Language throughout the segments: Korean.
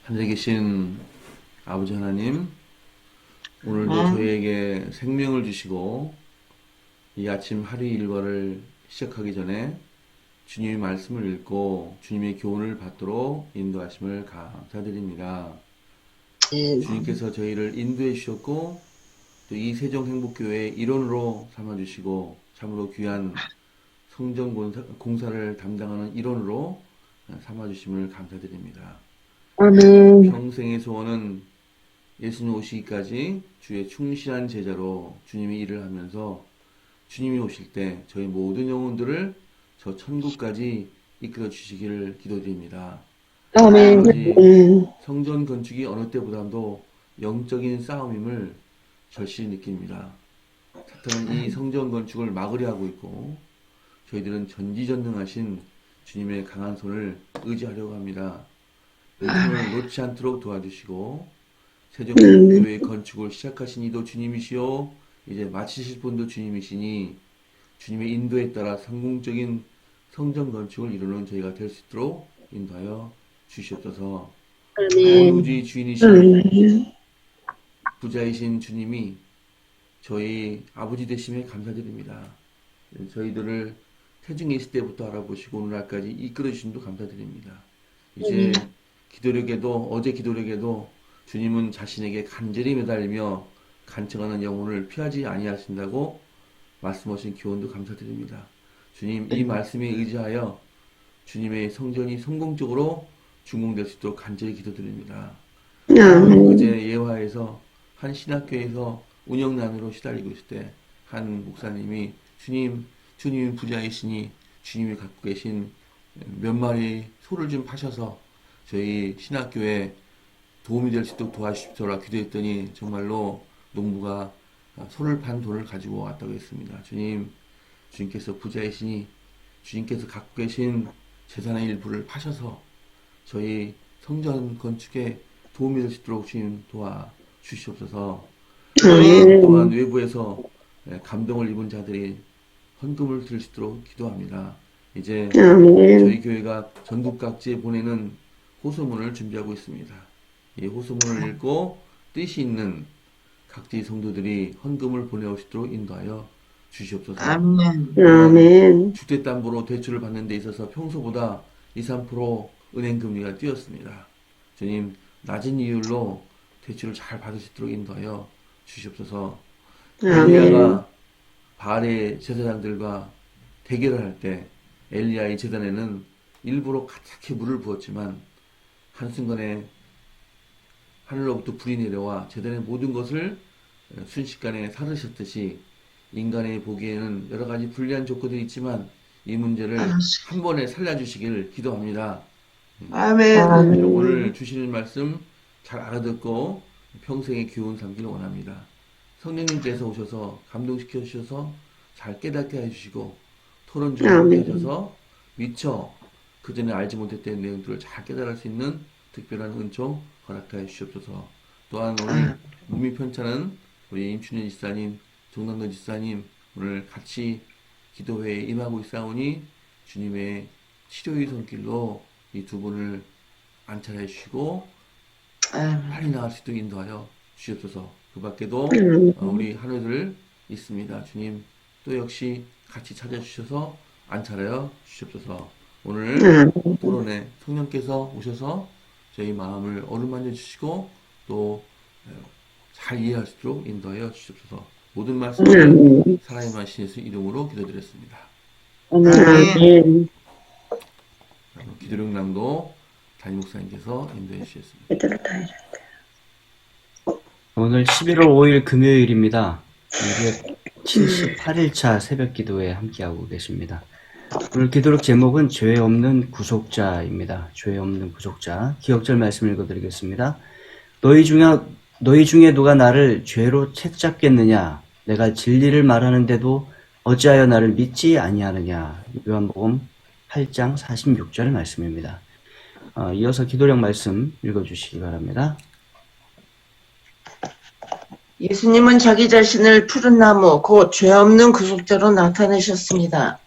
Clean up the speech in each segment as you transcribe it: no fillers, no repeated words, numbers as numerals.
하늘에 계신 아버지 하나님, 오늘도 저희에게 생명을 주시고 이 아침 하루의 일과를 시작하기 전에 주님의 말씀을 읽고 주님의 교훈을 받도록 인도하심을 감사드립니다. 주님께서 저희를 인도해 주셨고 또 이 세종행복교회의 일원으로 삼아주시고 참으로 귀한 성전 공사를 담당하는 일원으로 삼아주심을 감사드립니다. 아멘. 평생의 소원은 예수님 오시기까지 주의 충실한 제자로 주님이 일을 하면서 주님이 오실 때 저희 모든 영혼들을 저 천국까지 이끌어 주시기를 기도드립니다. 아멘. 아버지, 성전 건축이 어느 때보다도 영적인 싸움임을 절실히 느낍니다. 사탄은 이 성전 건축을 막으려 하고 있고 저희들은 전지전능하신 주님의 강한 손을 의지하려고 합니다. 이 손을 놓지 않도록 도와주시고 세종교회 건축을 시작하신 이도 주님이시요 이제 마치실 분도 주님이시니 주님의 인도에 따라 성공적인 성전 건축을 이루는 저희가 될 수 있도록 인도하여 주시옵소서. 온 우주의 주인이신 부자이신 주님이 저희 아버지 되심에 감사드립니다. 저희들을 태중에 있을 때부터 알아보시고 오늘날까지 이끌어 주심도 감사드립니다. 이제 기도력에도 어제 기도력에도 주님은 자신에게 간절히 매달리며 간청하는 영혼을 피하지 아니하신다고 말씀하신 교훈도 감사드립니다. 주님, 이 말씀에 의지하여 주님의 성전이 성공적으로 준공될 수 있도록 간절히 기도드립니다. 어제 예화에서 한 신학교에서 운영난으로 시달리고 있을 때 한 목사님이 주님 부자이시니 주님이 갖고 계신 몇 마리 소를 좀 파셔서 저희 신학교에 도움이 될 수 있도록 도와주십시오라 기도했더니 정말로 농부가 소를 판 돈을 가지고 왔다고 했습니다. 주님께서 부자이시니 주님께서 갖고 계신 재산의 일부를 파셔서 저희 성전 건축에 도움이 될 수 있도록 주님 도와주시옵소서. 또한 외부에서 감동을 입은 자들이 헌금을 드릴 수 있도록 기도합니다. 이제 저희 교회가 전국 각지에 보내는 호소문을 준비하고 있습니다. 이 호소문을 읽고 뜻이 있는 각지 성도들이 헌금을 보내오시도록 인도하여 주시옵소서. 아멘. 주택담보로 대출을 받는 데 있어서 평소보다 2, 3% 은행금리가 뛰었습니다. 주님, 낮은 이율로 대출을 잘 받을 수 있도록 인도하여 주시옵소서. 엘리야가 바알의 제사장들과 대결을 할 때 엘리야의 제단에는 일부러 가득히 물을 부었지만 한순간에 하늘로부터 불이 내려와 제단의 모든 것을 순식간에 사르셨듯이 인간의 보기에는 여러 가지 불리한 조건들이 있지만 이 문제를 한 번에 살려주시기를 기도합니다. 아멘. 오늘 주시는 말씀 잘 알아듣고 평생의 교훈 삼기를 원합니다. 성령님께서 오셔서 감동시켜 주셔서 잘 깨닫게 해주시고 토론 중에 해주셔서 미처 그전에 알지 못했던 내용들을 잘 깨달을 수 있는 특별한 은총 허락하여 주시옵소서. 또한 오늘 몸이 편찮은 우리 임춘현 지사님, 정남도 지사님 오늘 같이 기도회에 임하고 있사오니 주님의 치료의 손길로 이 두 분을 안찰해 주시고 빨리 나을 수 있도록 인도하여 주시옵소서. 그 밖에도 우리 하늘들 있습니다. 주님 또 역시 같이 찾아주셔서 안찰하여 주시옵소서. 오늘 토론에 성령께서 오셔서 저희 마음을 어루만져 주시고 또 잘 이해할 수 있도록 인도하여 주시옵소서. 모든 말씀을 살아있는 예수 이름으로 기도드렸습니다. 아멘. 기도력 낭독 담임 목사님께서 인도해 주셨습니다. 오늘 11월 5일 금요일입니다. 278일차 새벽 기도에 함께하고 계십니다. 오늘 기도록 제목은 죄 없는 구속자입니다. 죄 없는 구속자. 기억절 말씀 읽어드리겠습니다. 너희 중에 누가 나를 죄로 채잡겠느냐? 내가 진리를 말하는데도 어찌하여 나를 믿지 아니하느냐? 요한복음 8장 46절 말씀입니다. 이어서 기도령 말씀 읽어주시기 바랍니다. 예수님은 자기 자신을 푸른 나무, 곧 죄 없는 구속자로 나타내셨습니다.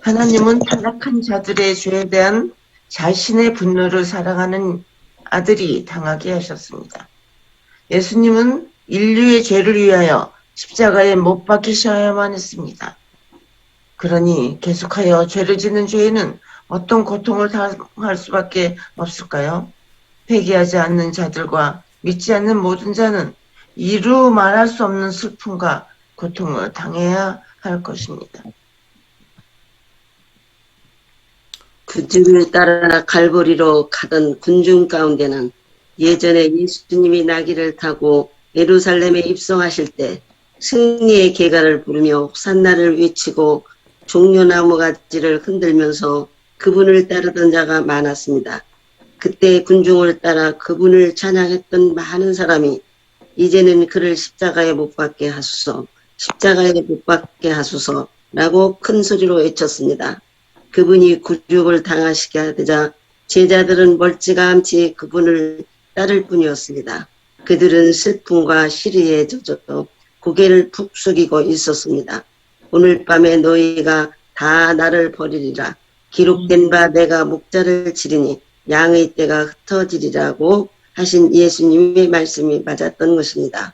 하나님은 타락한 자들의 죄에 대한 자신의 분노를 사랑하는 아들이 당하게 하셨습니다. 예수님은 인류의 죄를 위하여 십자가에 못 박히셔야만 했습니다. 그러니 계속하여 죄를 짓는 죄인은 어떤 고통을 당할 수밖에 없을까요? 회개하지 않는 자들과 믿지 않는 모든 자는 이루 말할 수 없는 슬픔과 고통을 당해야 할 것입니다. 구주를 따라 갈보리로 가던 군중 가운데는 예전에 예수님이 나귀를 타고 예루살렘에 입성하실 때 승리의 계가를 부르며 호산나를 외치고 종려나무 가지를 흔들면서 그분을 따르던 자가 많았습니다. 그때 군중을 따라 그분을 찬양했던 많은 사람이 이제는 그를 십자가에 못 박게 하소서, 십자가에 못 박게 하소서라고 큰 소리로 외쳤습니다. 그분이 굴욕을 당하시게 하자 제자들은 멀찌감치 그분을 따를 뿐이었습니다. 그들은 슬픔과 시리에 젖어 고개를 푹 숙이고 있었습니다. 오늘 밤에 너희가 다 나를 버리리라. 기록된 바 내가 목자를 치리니 양의 떼가 흩어지리라고 하신 예수님의 말씀이 맞았던 것입니다.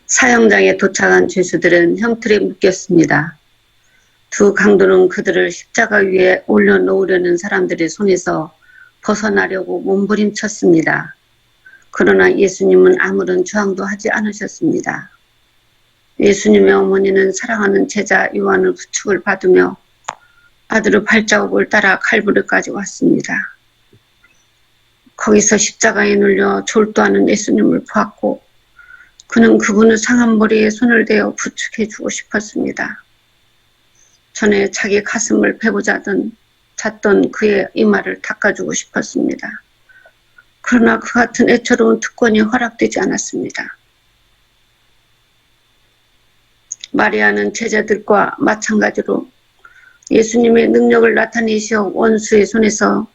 사형장에 도착한 죄수들은 형틀에 묶였습니다. 두 강도는 그들을 십자가 위에 올려놓으려는 사람들의 손에서 벗어나려고 몸부림쳤습니다. 그러나 예수님은 아무런 저항도 하지 않으셨습니다. 예수님의 어머니는 사랑하는 제자 요한의 부축을 받으며 아들의 발자국을 따라 칼부르까지 왔습니다. 거기서 십자가에 눌려 졸도하는 예수님을 보았고 그는 그분의 상한 머리에 손을 대어 부축해주고 싶었습니다. 전에 자기 가슴을 베고자던 잤던 그의 이마를 닦아주고 싶었습니다. 그러나 그 같은 애처로운 특권이 허락되지 않았습니다. 마리아는 제자들과 마찬가지로 예수님의 능력을 나타내시어 원수의 손에서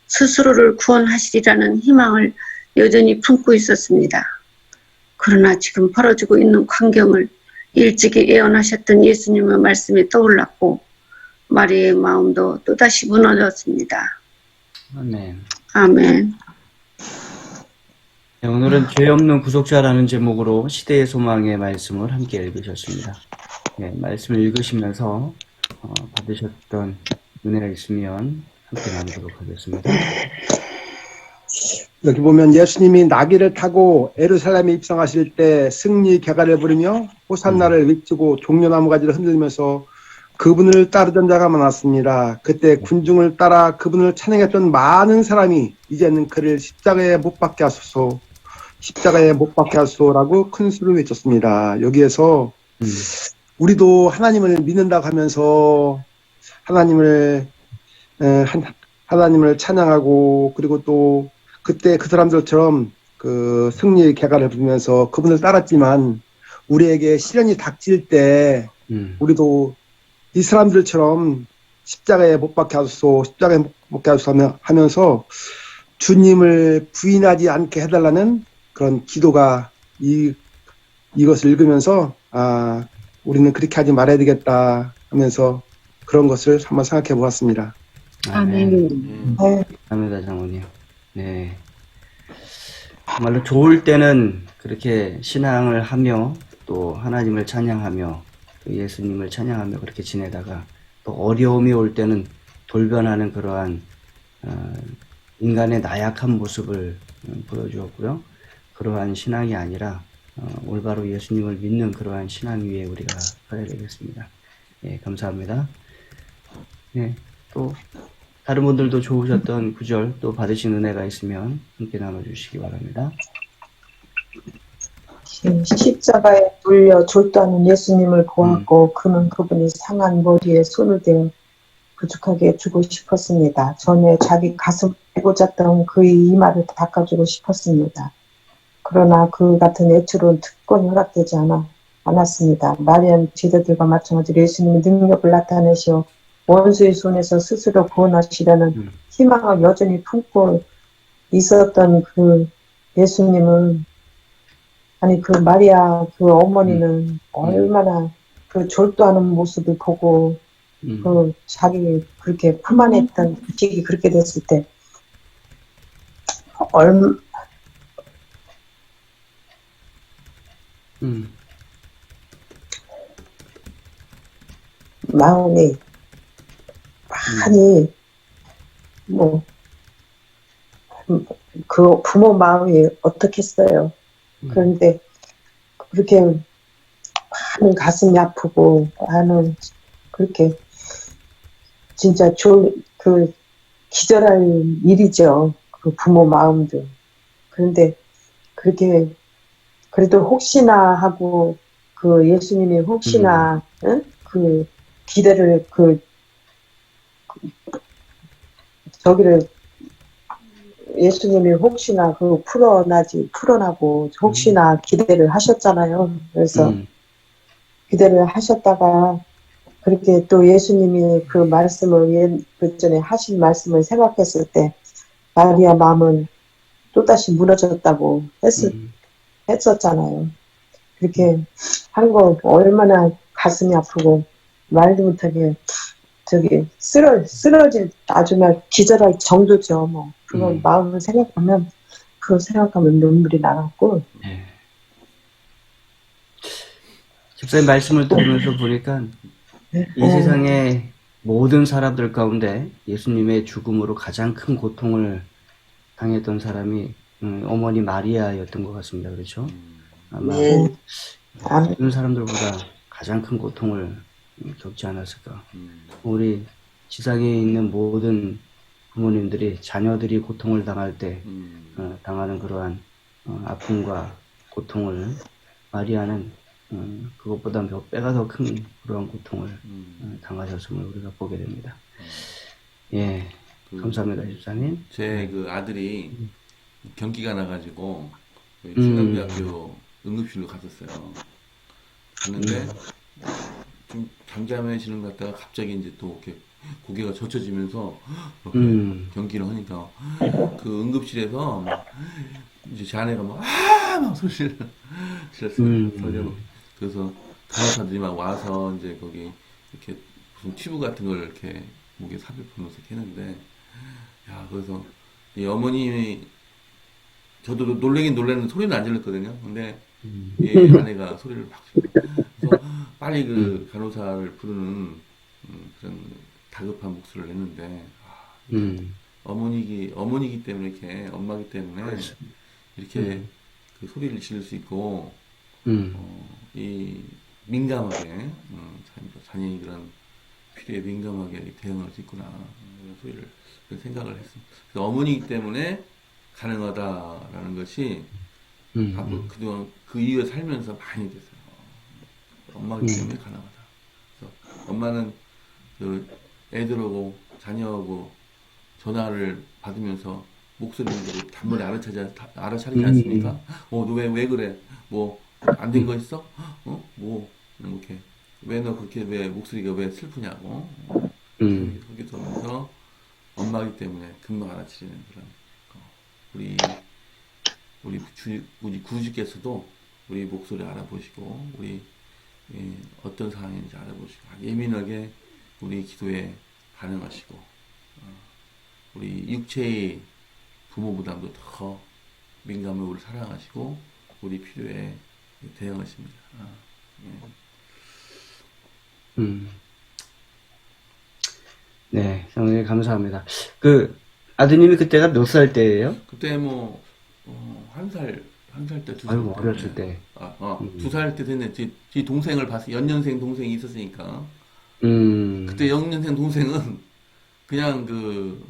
스스로를 구원하시리라는 희망을 여전히 품고 있었습니다. 그러나 지금 벌어지고 있는 광경을 일찍이 예언하셨던 예수님의 말씀이 떠올랐고 마리아의 마음도 또다시 무너졌습니다. 아멘. 아멘. 네, 오늘은 죄 없는 구속자라는 제목으로 시대의 소망의 말씀을 함께 읽으셨습니다. 네, 말씀을 읽으시면서 받으셨던 은혜가 있으면 함께 나누도록 하겠습니다. 여기 보면 예수님이 나귀를 타고 예루살렘에 입성하실 때 승리 개가를 부르며 호산나를 외치고 종려나무 가지를 흔들면서 그분을 따르던 자가 많았습니다. 그때 군중을 따라 그분을 찬양했던 많은 사람이 이제는 그를 십자가에 못 박게 하소서, 십자가에 못 박게 하소서라고 큰 소리를 외쳤습니다. 여기에서 우리도 하나님을 믿는다고 하면서 하나님을 찬양하고 그리고 또 그때 그 사람들처럼 그 승리의 개가를 부르면서 그분을 따랐지만 우리에게 시련이 닥칠 때 우리도 이 사람들처럼 십자가에 못 박게 하소서, 십자가에 못 박게 하소서 하면서 주님을 부인하지 않게 해달라는 그런 기도가 이것을 읽으면서 우리는 그렇게 하지 말아야 되겠다 하면서 그런 것을 한번 생각해 보았습니다. 아멘. 감사합니다, 장모님. 네. 정말로 좋을 때는 그렇게 신앙을 하며 또 하나님을 찬양하며 또 예수님을 찬양하며 그렇게 지내다가 또 어려움이 올 때는 돌변하는 그러한 인간의 나약한 모습을 보여주었고요. 그러한 신앙이 아니라 올바로 예수님을 믿는 그러한 신앙 위에 우리가 서야 되겠습니다. 네, 감사합니다. 네, 또 다른 분들도 좋으셨던 구절 또 받으신 은혜가 있으면 함께 나눠주시기 바랍니다. 십자가에 눌려 졸도하는 예수님을 보았고 그는 그분이 상한 머리에 손을 대어 부축하게 주고 싶었습니다. 전에 자기 가슴 빼고 잤던 그의 이마를 닦아주고 싶었습니다. 그러나 그 같은 애초로는 특권이 허락되지 않았습니다. 마리아는 제자들과 마찬가지로 예수님의 능력을 나타내시어 원수의 손에서 스스로 구원하시려는 희망을 여전히 품고 있었던 그 예수님은 아니 그 마리아 그 어머니는 얼마나 그 졸도하는 모습을 보고 그 자기 그렇게 품안했던 그 시기 그렇게 됐을 때 마음이 많이 뭐 그 부모 마음이 어떻겠어요. 그런데 그렇게 많은 가슴이 아프고 많은 그렇게 진짜 그 기절할 일이죠. 그 부모 마음도. 그런데 그렇게 그래도 혹시나 하고 그 예수님이 혹시나 응? 그 기대를 저기를 예수님이 혹시나 그 풀어나고 혹시나 기대를 하셨잖아요. 그래서 기대를 하셨다가 그렇게 또 예수님이 그 말씀을 그 전에 하신 말씀을 생각했을 때 마리아 마음은 또다시 무너졌다고 했었잖아요. 그렇게 한 거 얼마나 가슴이 아프고 말도 못하게 저기 쓰러질 아주 막 기절할 정도죠. 뭐 그걸 마음을 생각하면 그걸 생각하면 눈물이 나갔고. 네. 집사님 말씀을 들으면서 보니까 이 세상의 모든 사람들 가운데 예수님의 죽음으로 가장 큰 고통을 당했던 사람이 어머니 마리아였던 것 같습니다. 그렇죠? 아마 모든 사람들보다 가장 큰 고통을 겪지 않았을까. 우리 지상에 있는 모든 부모님들이 자녀들이 고통을 당할 때 당하는 그러한 아픔과 고통을 마리아는 그것보다 몇 배가 더 큰 그러한 고통을 당하셨음을 우리가 보게 됩니다. 예, 감사합니다, 집사님. 제 그 아들이 경기가 나가지고 충남대학교 응급실로 갔었어요. 갔는데 좀 잠잠해지는 것 같다가 갑자기 이제 또 이렇게 고개가 젖혀지면서 경기를 하니까 그 응급실에서 막 이제 제 아내가 막 소리를 질렀어요. 그래서 간호사들이 막 와서 이제 거기 이렇게 무슨 튜브 같은 걸 이렇게 목에 삽입하면서 했는데, 야, 그래서 이 어머님이 저도 놀래긴 놀랐는데 소리는 안 질렀거든요. 근데 이 아내가 소리를 막 그래서 빨리 그 간호사를 부르는 그런 다급한 목소리를 냈는데, 어머니기 때문에 이렇게 엄마기 때문에 이렇게 그 소리를 지를 수 있고 이 민감하게 자녀의 그런 필요에 민감하게 대응할 수 있구나 이런 소리를 그런 생각을 했습니다. 그래서 어머니이기 때문에 가능하다라는 것이 앞으로 그동안 그 이후에 살면서 많이 됐어요. 엄마이기 때문에 가능하다. 그래서 엄마는 그 애들하고 자녀하고 전화를 받으면서 목소리를 단번에 알아차리지 않습니까? 너 왜 그래? 뭐 안 된 거 있어? 뭐 이렇게 왜 너 그렇게 왜 목소리가 왜 슬프냐고 그렇게 들으면서 엄마이기 때문에 금방 알아차리는 그런 우리 구주께서도 우리 목소리 알아보시고 우리 어떤 상황인지 알아보시고 예민하게 우리 기도에 반응하시고 우리 육체의 부모보다도 더 민감하게 우리 사랑하시고 우리 필요에 대응하십니다. 네, 상당히 감사합니다. 그 아드님이 그때가 몇 살 때예요? 그때 뭐 한 살 때, 두 살 아이고, 때. 어렸을 때. 2살 때 됐네. 제 동생을 봤어요. 연년생 동생이 있었으니까. 음. 그때 연년생 동생은 그냥 그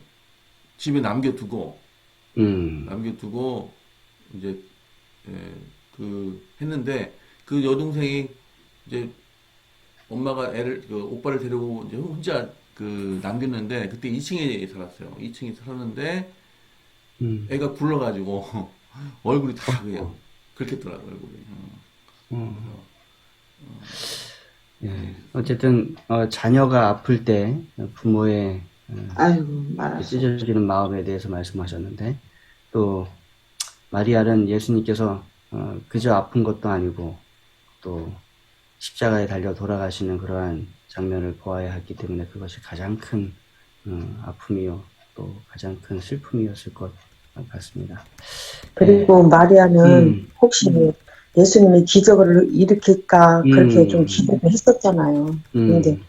집에 남겨두고 이제 했는데 그 여동생이 이제 엄마가 오빠를 데리고 이제 혼자 남겼는데 그때 2층에 살았어요. 2층에 살았는데 애가 굴러가지고 얼굴이 다 그냥 긁혔더라고요, 얼굴이. 예. 어쨌든 자녀가 아플 때 부모의 아이고, 말았어. 찢어지는 마음에 대해서 말씀하셨는데 또 마리아는 예수님께서 그저 아픈 것도 아니고 또 십자가에 달려 돌아가시는 그러한 장면을 보아야 했기 때문에 그것이 가장 큰 아픔이요 또 가장 큰 슬픔이었을 것 같습니다. 그리고 마리아는 혹시 예수님이 기적을 일으킬까 그렇게 좀 기대를 했었잖아요. 근데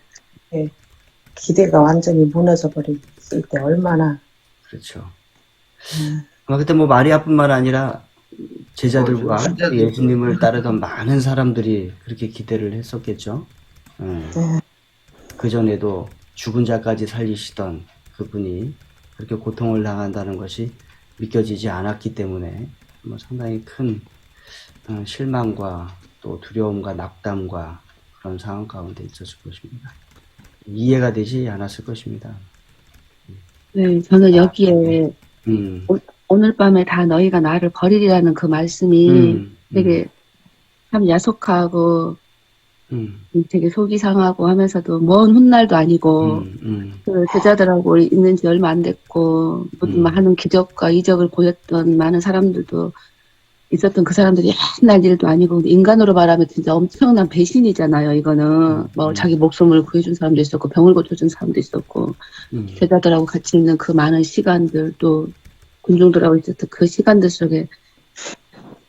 기대가 완전히 무너져 버렸을 때 얼마나. 그렇죠. 그때 뭐 마리아뿐만 아니라 제자들과 예수님을 따르던 많은 사람들이 그렇게 기대를 했었겠죠. 그 전에도 죽은 자까지 살리시던 그분이 그렇게 고통을 당한다는 것이 믿겨지지 않았기 때문에 뭐 상당히 큰 실망과 또 두려움과 낙담과 그런 상황 가운데 있었을 것입니다. 이해가 되지 않았을 것입니다. 네, 저는 여기에 오늘 밤에 다 너희가 나를 버리리라는 그 말씀이 되게 참 야속하고 되게 속이 상하고 하면서도 먼 훗날도 아니고 그 제자들하고 있는 지 얼마 안 됐고 하는 기적과 이적을 보였던 많은 사람들도 있었던 그 사람들이 옛날 일도 아니고 인간으로 말하면 진짜 엄청난 배신이잖아요. 이거는 뭐 자기 목숨을 구해준 사람도 있었고 병을 고쳐준 사람도 있었고 제자들하고 같이 있는 그 많은 시간들 또 군중들하고 있었던 그 시간들 속에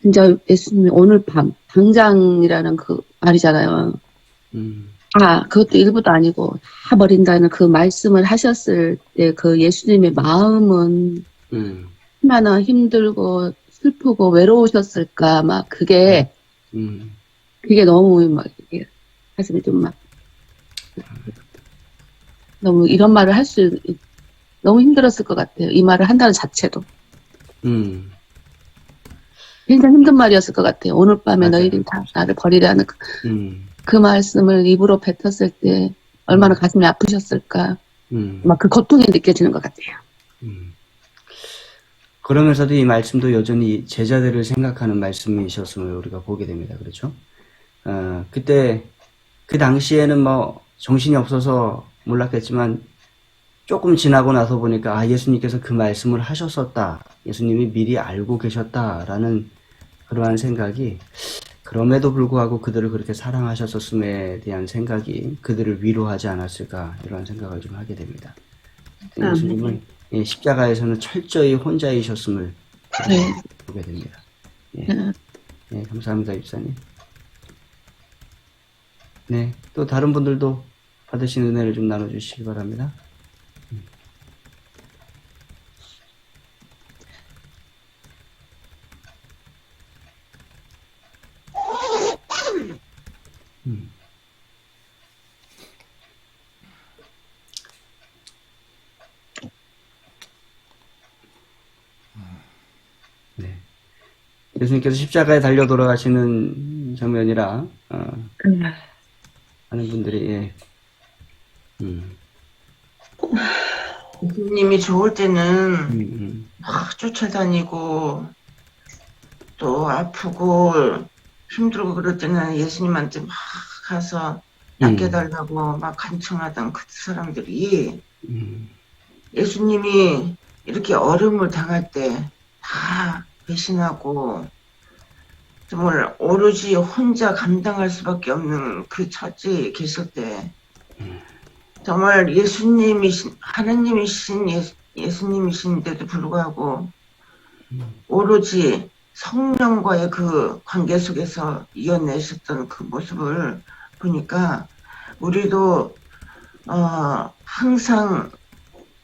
진짜 예수님이 오늘 밤 당장이라는 그 말이잖아요. 그것도 일부도 아니고 다 버린다는 그 말씀을 하셨을 때 그 예수님의 마음은 얼마나 힘들고 슬프고 외로우셨을까 막 그게 너무 막 이게 가슴이 좀 막 너무 이런 말을 너무 힘들었을 것 같아요. 이 말을 한다는 자체도 굉장히 힘든 말이었을 것 같아요. 오늘 밤에 너희들이 다 나를 버리라는 그 말씀을 입으로 뱉었을 때 얼마나 가슴이 아프셨을까. 막 그 고통이 느껴지는 것 같아요. 그러면서도 이 말씀도 여전히 제자들을 생각하는 말씀이셨음을 우리가 보게 됩니다. 그렇죠? 그때 그 당시에는 뭐 정신이 없어서 몰랐겠지만 조금 지나고 나서 보니까 예수님께서 그 말씀을 하셨었다. 예수님이 미리 알고 계셨다라는 그러한 생각이 그럼에도 불구하고 그들을 그렇게 사랑하셨었음에 대한 생각이 그들을 위로하지 않았을까 이런 생각을 좀 하게 됩니다. 예수님은 십자가에서는 철저히 혼자이셨음을 보게 됩니다. 감사합니다, 입사님. 네, 또 다른 분들도 받으신 은혜를 좀 나눠주시기 바랍니다. 네. 예수님께서 십자가에 달려 돌아가시는 장면이라 많은 분들이 예수님이 좋을 때는 막 쫓아다니고 또 아프고 힘들고 그럴 때는 예수님한테 막 가서 낚여달라고 막 간청하던 그 사람들이 예수님이 이렇게 어려움을 당할 때 다 배신하고 정말 오로지 혼자 감당할 수밖에 없는 그 처지에 계실 때 정말 하나님이신 예수님이신데도 불구하고 오로지 성령과의 그 관계 속에서 이어내셨던 그 모습을 보니까 우리도 항상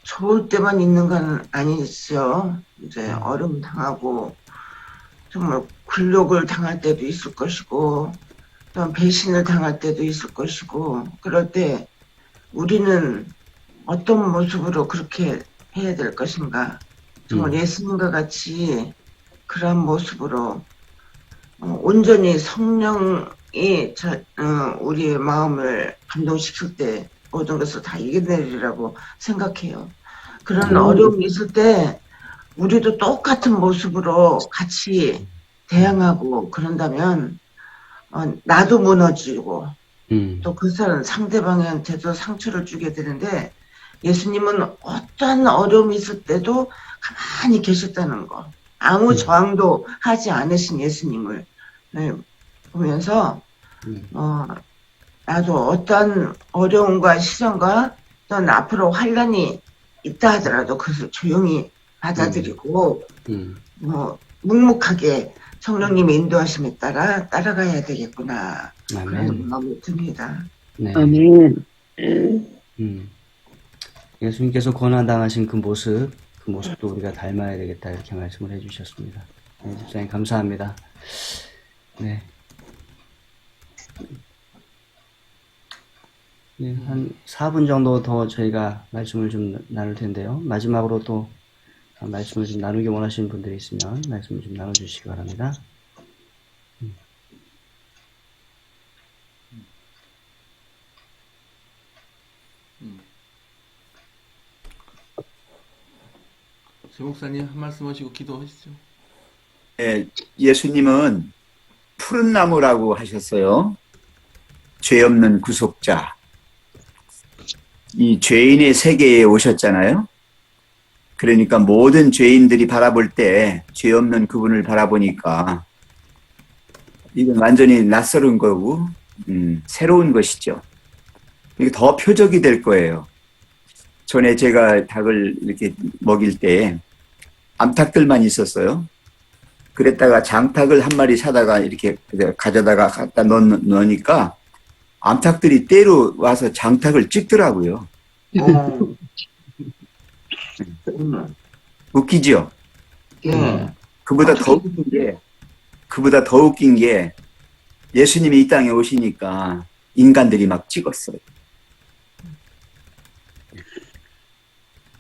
좋을 때만 있는 건 아니죠. 이제 어려움 당하고 정말 굴욕을 당할 때도 있을 것이고 또 배신을 당할 때도 있을 것이고 그럴 때 우리는 어떤 모습으로 그렇게 해야 될 것인가. 정말 예수님과 같이 그런 모습으로 온전히 성령이 우리의 마음을 감동시킬 때 모든 것을 다 이겨내리라고 생각해요. 그런 어려움이 있을 때 우리도 똑같은 모습으로 같이 대항하고 그런다면 나도 무너지고 또 그 사람 상대방한테도 상처를 주게 되는데 예수님은 어떤 어려움이 있을 때도 가만히 계셨다는 거. 아무 저항도 하지 않으신 예수님을 보면서 나도 어떤 어려움과 시련과 또 앞으로 환란이 있다 하더라도 그것을 조용히 받아들이고 묵묵하게 성령님의 인도하심에 따라 따라가야 되겠구나. 그런 마음이 듭니다. 네. 아멘. 예수님께서 고난당하신 그 모습도 우리가 닮아야 되겠다 이렇게 말씀을 해주셨습니다. 네, 집사님 감사합니다. 네. 네, 한 4분 정도 더 저희가 말씀을 좀 나눌 텐데요. 마지막으로 또 말씀을 좀 나누기 원하시는 분들이 있으면 말씀을 좀 나눠주시기 바랍니다. 제 목사님 한 말씀 하시고 기도하시죠. 예, 예수님은 푸른 나무라고 하셨어요. 죄 없는 구속자. 이 죄인의 세계에 오셨잖아요. 그러니까 모든 죄인들이 바라볼 때 죄 없는 그분을 바라보니까 이건 완전히 낯설은 거고 새로운 것이죠. 이게 더 표적이 될 거예요. 전에 제가 닭을 이렇게 먹일 때 암탉들만 있었어요. 그랬다가 장탉을 한 마리 사다가 이렇게 가져다가 갖다 넣으니까 암탉들이 때로 와서 장탉을 찍더라고요. 웃기죠? 그보다 더 웃긴 게 예수님이 이 땅에 오시니까 인간들이 막 찍었어요.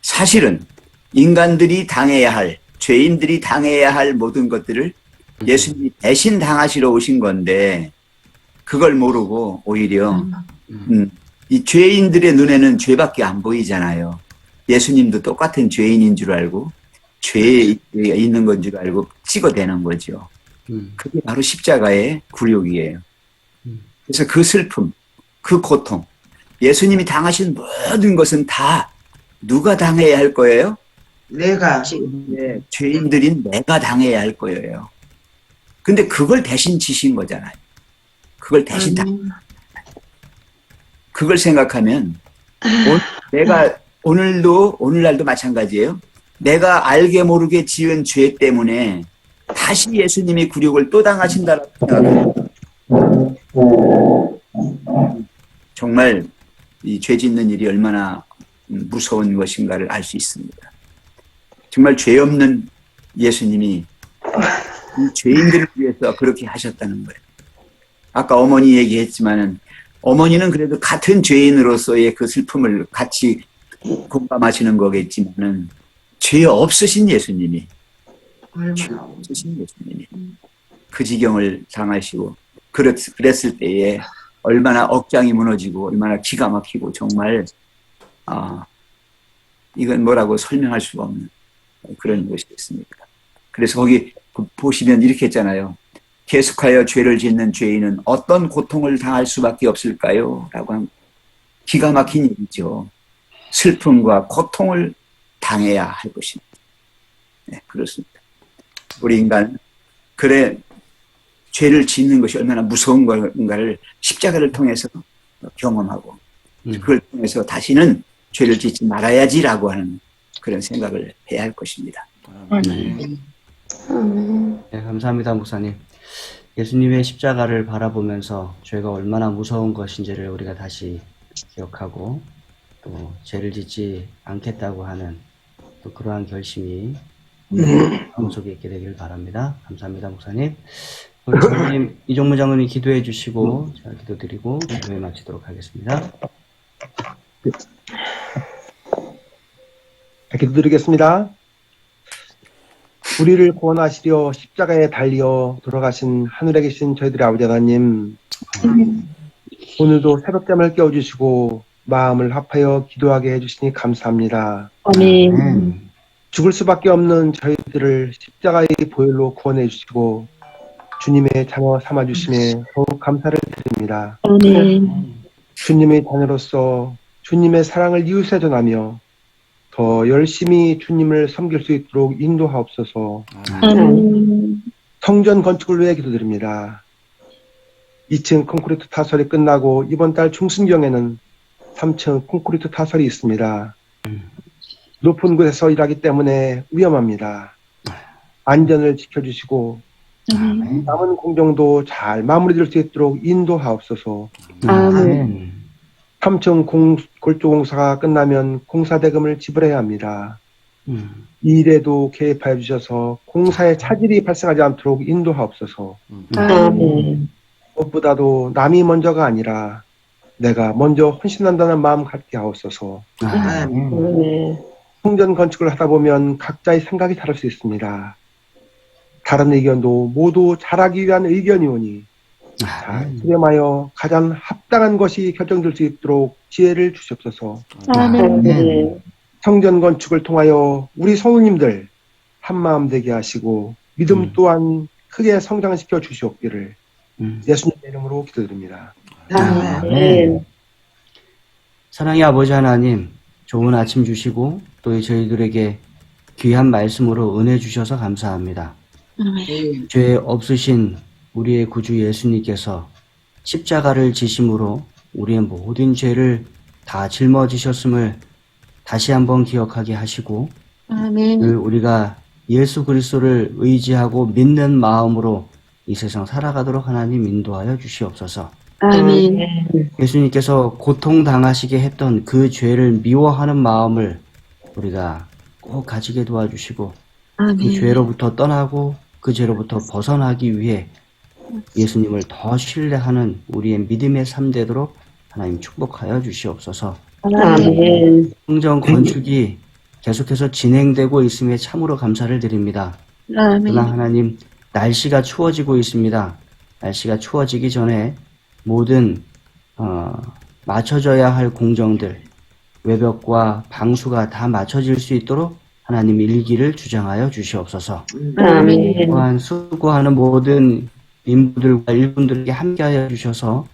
사실은 인간들이 당해야 할, 죄인들이 당해야 할 모든 것들을 예수님이 대신 당하시러 오신 건데 그걸 모르고 오히려 이 죄인들의 눈에는 죄밖에 안 보이잖아요. 예수님도 똑같은 죄인인 줄 알고 죄에 있는 건 줄 알고 찍어대는 거죠. 그게 바로 십자가의 굴욕이에요. 그래서 그 슬픔, 그 고통, 예수님이 당하신 모든 것은 다 누가 당해야 할 거예요? 내가. 네, 죄인들인 내가 당해야 할 거예요. 근데 그걸 대신 지신 거잖아요. 그걸 대신 그걸 생각하면 내가 오늘날도 마찬가지예요. 내가 알게 모르게 지은 죄 때문에 다시 예수님이 굴욕을 또 당하신다라고 생각해요. 정말 이 죄 짓는 일이 얼마나 무서운 것인가를 알 수 있습니다. 정말 죄 없는 예수님이 이 죄인들을 위해서 그렇게 하셨다는 거예요. 아까 어머니 얘기했지만은 어머니는 그래도 같은 죄인으로서의 그 슬픔을 같이 공감하시는 거겠지만은 죄 없으신 예수님이 그 지경을 당하시고 그랬을 때에 얼마나 억장이 무너지고 얼마나 기가 막히고 정말 이건 뭐라고 설명할 수가 없는 그런 것이었습니다. 그래서 거기 보시면 이렇게 했잖아요. 계속하여 죄를 짓는 죄인은 어떤 고통을 당할 수밖에 없을까요? 라고 한 기가 막힌 얘기죠. 슬픔과 고통을 당해야 할 것입니다. 네, 그렇습니다. 우리 인간 그래 죄를 짓는 것이 얼마나 무서운 건가를 십자가를 통해서 경험하고 그걸 통해서 다시는 죄를 짓지 말아야지라고 하는 그런 생각을 해야 할 것입니다. 네, 감사합니다, 목사님. 예수님의 십자가를 바라보면서 죄가 얼마나 무서운 것인지를 우리가 다시 기억하고 또 죄를 짓지 않겠다고 하는 또 그러한 결심이 마음속에 있게 되기를 바랍니다. 감사합니다, 목사님. 우리 장로님, 이종무 장로님 기도해 주시고 제가 기도드리고 기도회 마치도록 하겠습니다. 기도드리겠습니다. 우리를 구원하시려 십자가에 달려 돌아가신 하늘에 계신 저희들의 아버지 하나님, 오늘도 새벽잠을 깨워주시고 마음을 합하여 기도하게 해주시니 감사합니다. 아멘. 죽을 수밖에 없는 저희들을 십자가의 보혈로 구원해 주시고 주님의 자녀 삼아주심에 더욱 감사를 드립니다. 아멘. 주님의 자녀로서 주님의 사랑을 이웃에 전하며 더 열심히 주님을 섬길 수 있도록 인도하옵소서. 아멘. 성전 건축을 위해 기도드립니다. 2층 콘크리트 타설이 끝나고 이번 달 중순경에는 3층 콘크리트 타설이 있습니다. 높은 곳에서 일하기 때문에 위험합니다. 안전을 지켜주시고 아멘. 남은 공정도 잘 마무리될 수 있도록 인도하옵소서. 아멘. 3층 골조 공사가 끝나면 공사 대금을 지불해야 합니다. 이 일에도 개입하여 주셔서 공사에 차질이 발생하지 않도록 인도하옵소서. 아멘. 무엇보다도 남이 먼저가 아니라 내가 먼저 헌신한다는 마음 갖게 하옵소서. 아멘. 성전 건축을 하다 보면 각자의 생각이 다를 수 있습니다. 다른 의견도 모두 잘하기 위한 의견이오니 잘 수렴하여 가장 합당한 것이 결정될 수 있도록 지혜를 주시옵소서. 아멘. 성전 건축을 통하여 우리 성우님들 한마음 되게 하시고 믿음 또한 크게 성장시켜 주시옵기를 예수님의 이름으로 기도드립니다. 아멘. 사랑의 아버지 하나님, 좋은 아침 주시고 또 저희들에게 귀한 말씀으로 은혜 주셔서 감사합니다. 죄 없으신 우리의 구주 예수님께서 십자가를 지심으로 우리의 모든 죄를 다 짊어지셨음을 다시 한번 기억하게 하시고 아멘. 우리가 예수 그리스도를 의지하고 믿는 마음으로 이 세상 살아가도록 하나님 인도하여 주시옵소서. 아멘. 예수님께서 고통당하시게 했던 그 죄를 미워하는 마음을 우리가 꼭 가지게 도와주시고 그 아멘. 죄로부터 떠나고 그 죄로부터 벗어나기 위해 예수님을 더 신뢰하는 우리의 믿음의 삶 되도록 하나님 축복하여 주시옵소서. 아멘. 성전 건축이 계속해서 진행되고 있음에 참으로 감사를 드립니다. 그러나 아멘. 하나님, 날씨가 추워지고 있습니다. 날씨가 추워지기 전에 모든 맞춰져야 할 공정들, 외벽과 방수가 다 맞춰질 수 있도록 하나님 일기를 주장하여 주시옵소서. 아멘. 또한 수고하는 모든 인부들과 일꾼들에게 함께하여 주셔서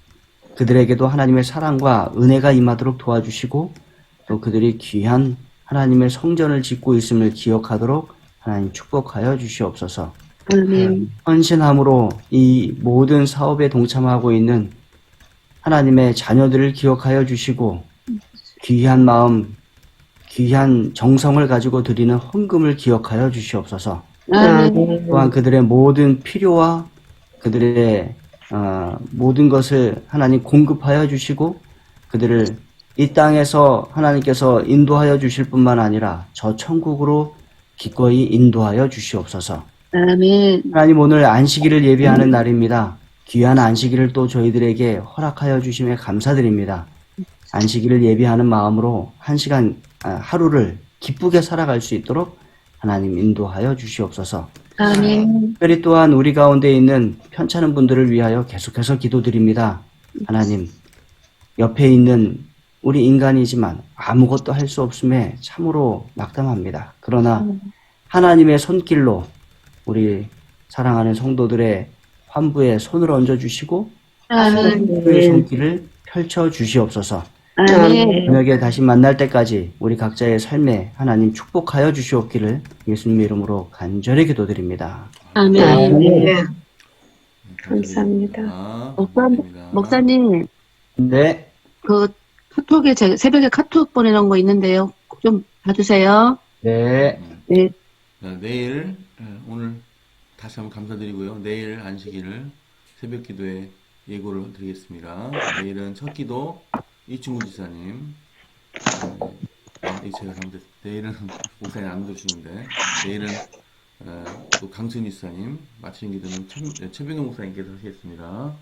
그들에게도 하나님의 사랑과 은혜가 임하도록 도와주시고 또 그들이 귀한 하나님의 성전을 짓고 있음을 기억하도록 하나님 축복하여 주시옵소서. 아멘. 헌신함으로 이 모든 사업에 동참하고 있는 하나님의 자녀들을 기억하여 주시고 귀한 마음, 귀한 정성을 가지고 드리는 헌금을 기억하여 주시옵소서. 아멘. 또한 그들의 모든 필요와 그들의 모든 것을 하나님 공급하여 주시고 그들을 이 땅에서 하나님께서 인도하여 주실 뿐만 아니라 저 천국으로 기꺼이 인도하여 주시옵소서. 아멘. 하나님, 오늘 안식일을 예비하는 날입니다. 귀한 안식일을 또 저희들에게 허락하여 주심에 감사드립니다. 안식일을 예비하는 마음으로 하루를 기쁘게 살아갈 수 있도록 하나님 인도하여 주시옵소서. 아멘. 특별히 또한 우리 가운데 있는 편찮은 분들을 위하여 계속해서 기도드립니다. 하나님, 옆에 있는 우리 인간이지만 아무것도 할 수 없음에 참으로 낙담합니다. 그러나 하나님의 손길로 우리 사랑하는 성도들의 환부에 손을 얹어주시고 아멘. 그의 손길을 펼쳐 주시옵소서. 아멘. 저녁에 다시 만날 때까지 우리 각자의 삶에 하나님 축복하여 주시옵기를 예수님의 이름으로 간절히 기도드립니다. 아멘. 감사합니다. 목사님, 네. 그 카톡에 제가 새벽에 카톡 보내놓은 거 있는데요. 좀 봐주세요. 네. 네. 내일 오늘 다시 한번 감사드리고요. 내일 안식일을 새벽 기도에 예고를 드리겠습니다. 내일은 첫 기도 이충구 지사님, 제가 잘못했어요. 내일은 목사님 안 들으시는데 내일은 또 강순희 지사님, 마치는 기도는 최병현 목사님께서 하시겠습니다.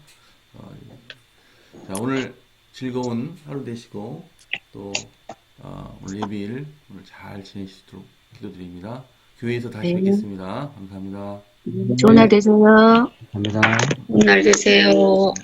자, 오늘 즐거운 하루 되시고 또 오늘 예비일 오늘 잘 지내시도록 기도드립니다. 교회에서 다시 네. 뵙겠습니다. 감사합니다. 좋은 날 되세요. 감사합니다. 좋은 날 되세요.